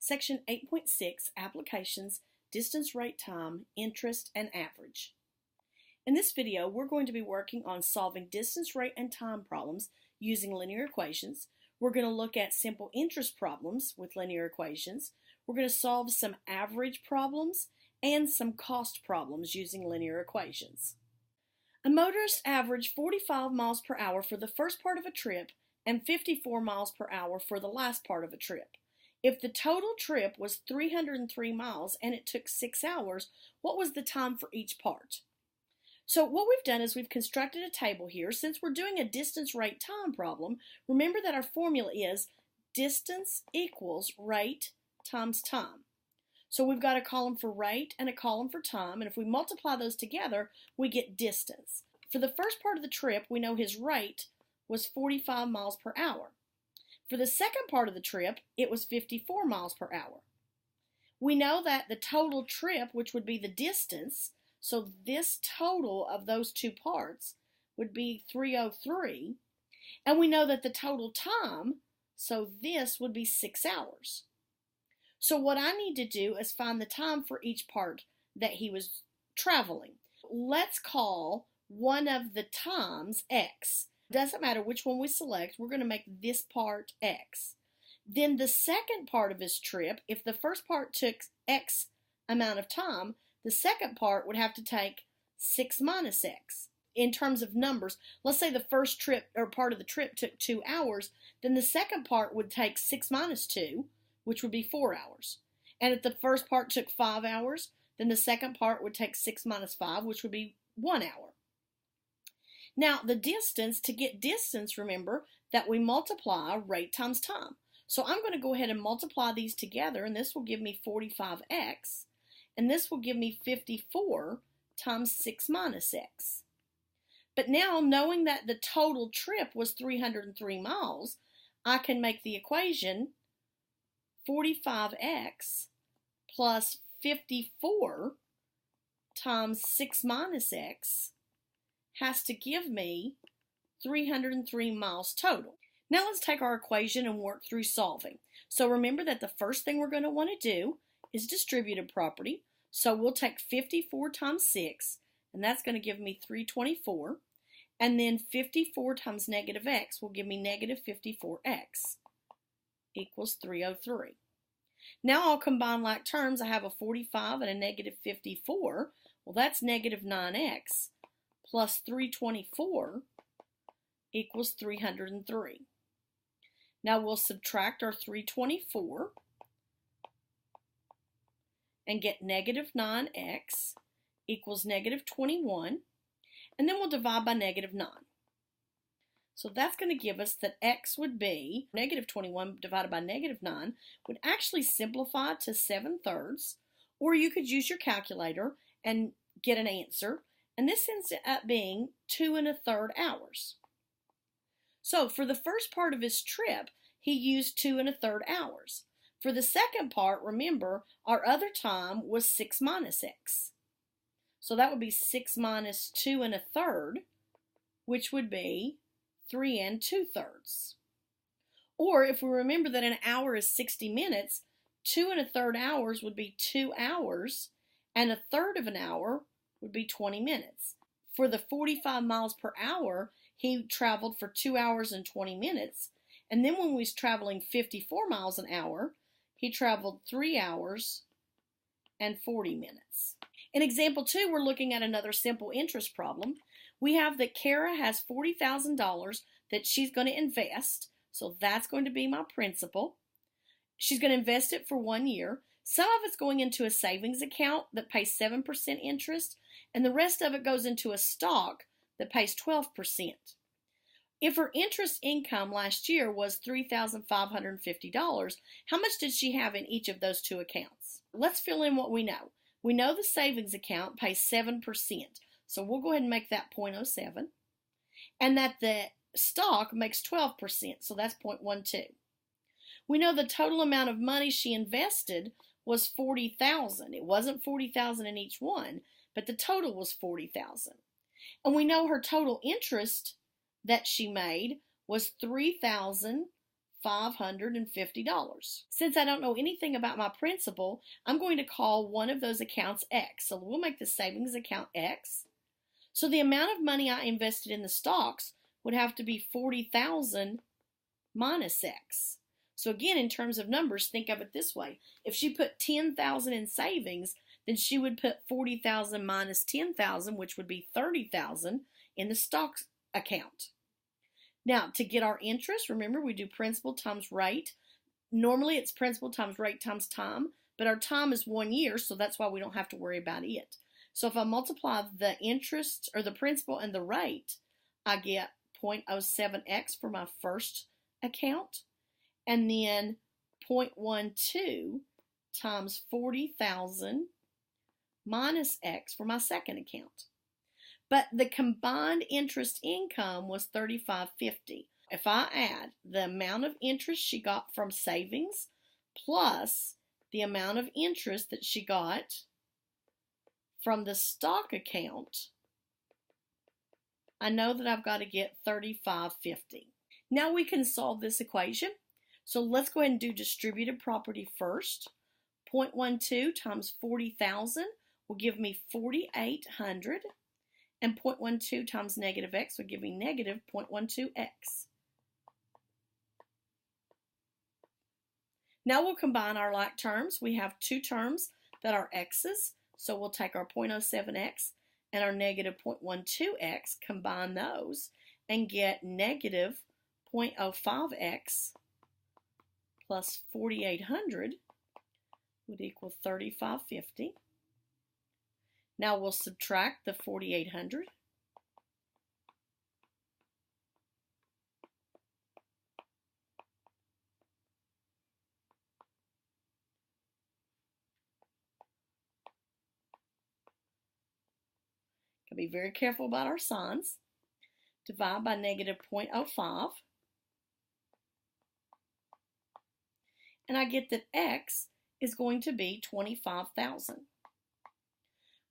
Section 8.6, Applications, Distance, Rate, Time, Interest, and Average. In this video, we're going to be working on solving distance, rate, and time problems using linear equations. We're going to look at simple interest problems with linear equations. We're going to solve some average problems and some cost problems using linear equations. A motorist averaged 45 miles per hour for the first part of a trip and 54 miles per hour for the last part of a trip. If the total trip was 303 miles and it took 6 hours, what was the time for each part? So what we've done is we've constructed a table here. Since we're doing a distance, rate, time problem, remember that our formula is distance equals rate times time. So we've got a column for rate and a column for time, and if we multiply those together, we get distance. For the first part of the trip, we know his rate was 45 miles per hour. For the second part of the trip, it was 54 miles per hour. We know that the total trip, which would be the distance, so this total of those two parts would be 303, and we know that the total time, so this would be 6 hours. So what I need to do is find the time for each part that he was traveling. Let's call one of the times X. Doesn't matter which one we select, we're going to make this part X. Then the second part of his trip, if the first part took X amount of time, the second part would have to take 6 minus X. In terms of numbers, let's say the first trip or part of the trip took 2 hours, then the second part would take 6 minus 2, which would be 4 hours. And if the first part took 5 hours, then the second part would take 6 minus 5, which would be 1 hour. Now, the distance, to get distance, remember that we multiply rate times time. So I'm going to go ahead and multiply these together, and this will give me 45x, and this will give me 54 times 6 minus x. But now, knowing that the total trip was 303 miles, I can make the equation 45x plus 54 times 6 minus x has to give me 303 miles total. Now let's take our equation and work through solving. So remember that the first thing we're going to want to do is distributive property. So we'll take 54 times 6, and that's going to give me 324. And then 54 times negative x will give me negative 54x equals 303. Now I'll combine like terms. I have a 45 and a negative 54. Well, that's negative 9x plus 324 equals 303. Now we'll subtract our 324 and get negative 9x equals negative 21, and then we'll divide by negative 9. So that's going to give us that x would be negative 21 divided by negative 9 would actually simplify to 7/3, or you could use your calculator and get an answer, and this ends up being 2 1/3 hours. So for the first part of his trip, he used 2 1/3 hours. For the second part, remember, our other time was 6 minus x. So that would be 6 minus 2 1/3, which would be 3 2/3. Or if we remember that an hour is 60 minutes, 2 1/3 hours would be 2 hours, and a third of an hour would be 20 minutes. For the 45 miles per hour, he traveled for 2 hours and 20 minutes. And then when we was traveling 54 miles an hour, he traveled 3 hours and 40 minutes. In example 2, we're looking at another simple interest problem. We have that Kara has $40,000 that she's going to invest. So that's going to be my principal. She's going to invest it for 1 year. Some of it's going into a savings account that pays 7% interest, and the rest of it goes into a stock that pays 12%. If her interest income last year was $3,550, how much did she have in each of those two accounts? Let's fill in what we know. We know the savings account pays 7%, so we'll go ahead and make that 0.07, and that the stock makes 12%, so that's 0.12. We know the total amount of money she invested was $40,000. It wasn't $40,000 in each one, but the total was $40,000. And we know her total interest that she made was $3,550. $550. Since I don't know anything about my principal, I'm going to call one of those accounts X. So we'll make the savings account X. So the amount of money I invested in the stocks would have to be $40,000 minus X. So again, in terms of numbers, think of it this way. If she put $10,000 in savings, then she would put $40,000 minus $10,000, which would be $30,000 in the stocks account. Now, to get our interest, remember we do principal times rate. Normally it's principal times rate times time, but our time is 1 year, so that's why we don't have to worry about it. So if I multiply the interest or the principal and the rate, I get 0.07x for my first account, and then 0.12 times 40,000 minus x for my second account. But the combined interest income was $35.50. If I add the amount of interest she got from savings plus the amount of interest that she got from the stock account, I know that I've got to get $35.50. Now we can solve this equation. So let's go ahead and do distributed property first. 0.12 times 40,000 will give me 4,800. And 0.12 times negative x would give me negative 0.12x. Now we'll combine our like terms. We have two terms that are x's, so we'll take our 0.07x and our negative 0.12x, combine those, and get negative 0.05x plus 4,800 would equal 35.50. Now we'll subtract the 4,800. Gotta be very careful about our signs. Divide by negative 0.05. And I get that x is going to be 25,000.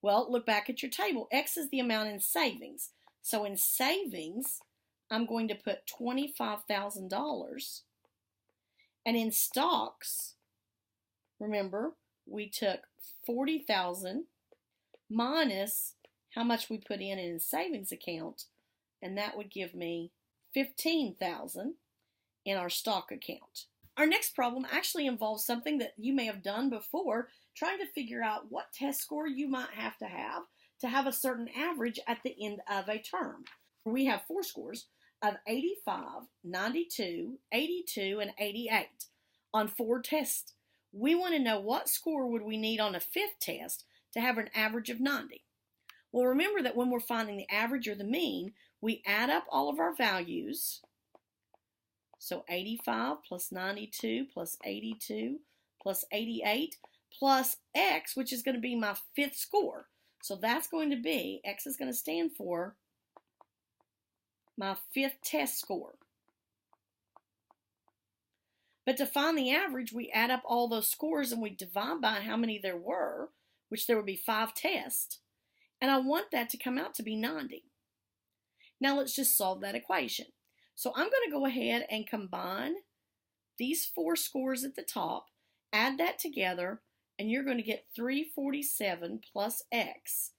Well, look back at your table. X is the amount in savings. So in savings, I'm going to put $25,000. And in stocks, remember, we took 40,000 minus how much we put in savings account, and that would give me 15,000 in our stock account. Our next problem actually involves something that you may have done before, trying to figure out what test score you might have to have a certain average at the end of a term. We have 4 scores of 85, 92, 82, and 88 on 4 tests. We want to know what score would we need on a 5th test to have an average of 90. Well, remember that when we're finding the average or the mean, we add up all of our values. So 85 plus 92 plus 82 plus 88 plus x, which is going to be my 5th score. So that's going to be, x is going to stand for my 5th test score. But to find the average, we add up all those scores and we divide by how many there were, which there would be 5 tests. And I want that to come out to be 90. Now let's just solve that equation. So I'm going to go ahead and combine these 4 scores at the top, add that together, and you're going to get 347 plus x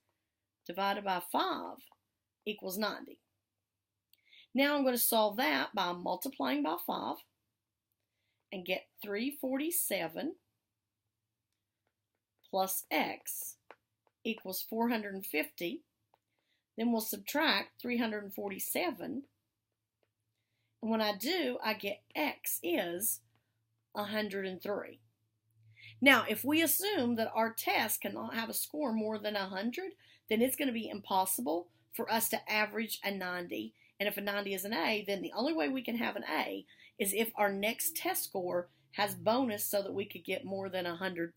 divided by 5 equals 90. Now I'm going to solve that by multiplying by 5 and get 347 plus x equals 450. Then we'll subtract 347. And when I do, I get x is 103. Now, if we assume that our test cannot have a score more than 100, then it's going to be impossible for us to average a 90. And if a 90 is an A, then the only way we can have an A is if our next test score has bonus so that we could get more than 100%.